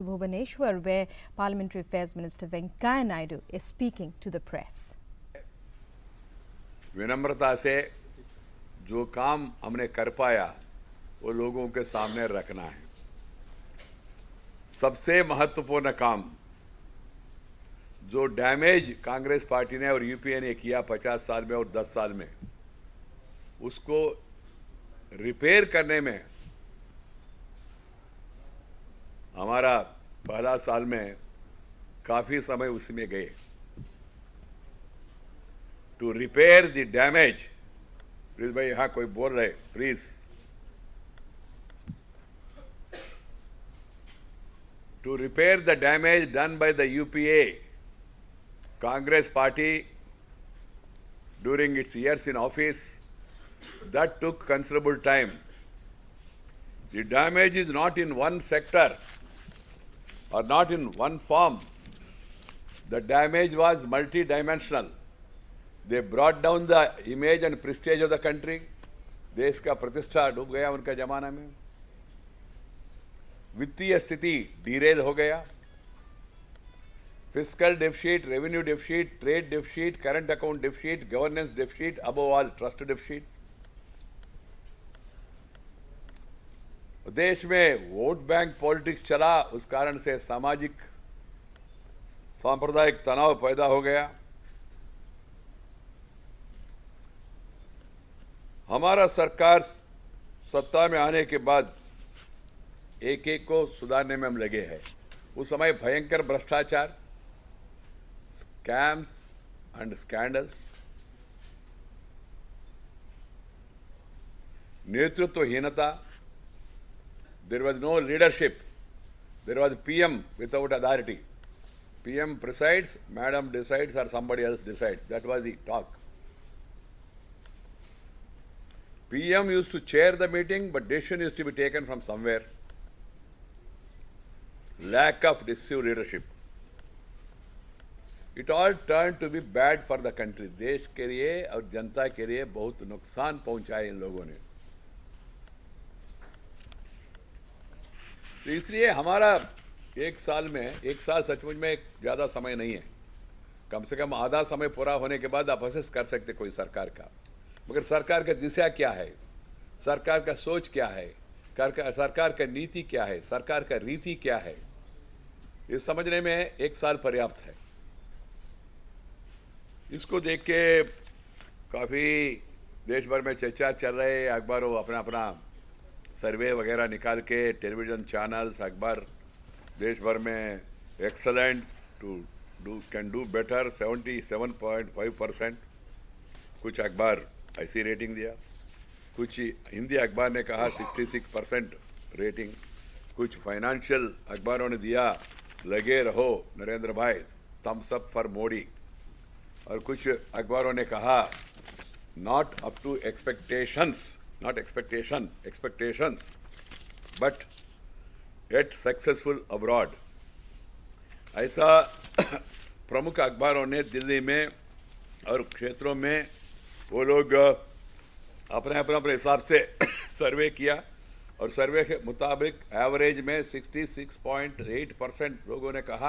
Bhubaneswar, where Parliamentary Affairs Minister Venkaiah Naidu is speaking to the press. विनम्रता से जो काम हमने कर पाया वो लोगों के सामने रखना है। सबसे महत्वपूर्ण काम जो डैमेज कांग्रेस पार्टी ने और यूपीए ने किया 50 साल में और 10 साल में, उसको रिपेयर करने में हमारा पहला साल में काफी समय उसमें गए। To repair the damage, please भाई, यहाँ कोई बोल रहे, please. To repair the damage done by the UPA Congress party during its years in office, that took considerable time. The damage is not in one sector or not in one form. The damage was multi-dimensional. They brought down the image and prestige of the country. देश का प्रतिष्ठा डूब गया उनका जमाना में। वित्तीय स्थिति डीरेल हो गया। Fiscal deficit, revenue deficit, trade deficit, current account deficit, governance deficit, above all trust deficit. देश में वोट बैंक पॉलिटिक्स चला, उस कारण से सामाजिक सांप्रदायिक तनाव पैदा हो गया। हमारा सरकार सत्ता में आने के बाद एक एक को सुधारने में हम लगे हैं। उस समय भयंकर भ्रष्टाचार, scams and scandals, नेतृत्वहीनता, there was no leadership, there was PM without authority. PM presides, madam decides, or somebody else decides. That was the talk. PM used to chair the meeting, but decision used to be taken from somewhere. Lack of decisive leadership. It all turned to be bad for the country. देश के लिए और जनता के लिए बहुत नुकसान पहुंचाया इन लोगों ने। तो इसलिए हमारा एक साल सचमुच में एक ज्यादा समय नहीं है। कम से कम आधा समय पूरा होने के बाद आप असेस कर सकते कोई सरकार का। मगर सरकार का दिशा क्या है, सरकार का सोच क्या है, सरकार का नीति क्या है, सरकार का रीति क्या है, ये समझने में एक साल पर्याप्त है। इसको देख के काफ़ी देश भर में चर्चा चल रहे हैं। अखबारों अपना अपना सर्वे वगैरह निकाल के, टेलीविज़न चैनल्स, अखबार देश भर में एक्सलेंट, कैन डू बेटर 77.5%। कुछ अखबार ऐसी रेटिंग दिया, कुछ हिंदी अखबार ने कहा 66% रेटिंग, कुछ फाइनेंशियल अखबारों ने दिया लगे रहो नरेंद्र भाई, थम्स अप फॉर मोदी, और कुछ अखबारों ने कहा not up to expectations, not expectations but yet successful abroad. ऐसा प्रमुख अखबारों ने दिल्ली में और क्षेत्रों में वो लोग अपने अपने हिसाब से सर्वे किया, और सर्वे के मुताबिक एवरेज में 66.8% लोगों ने कहा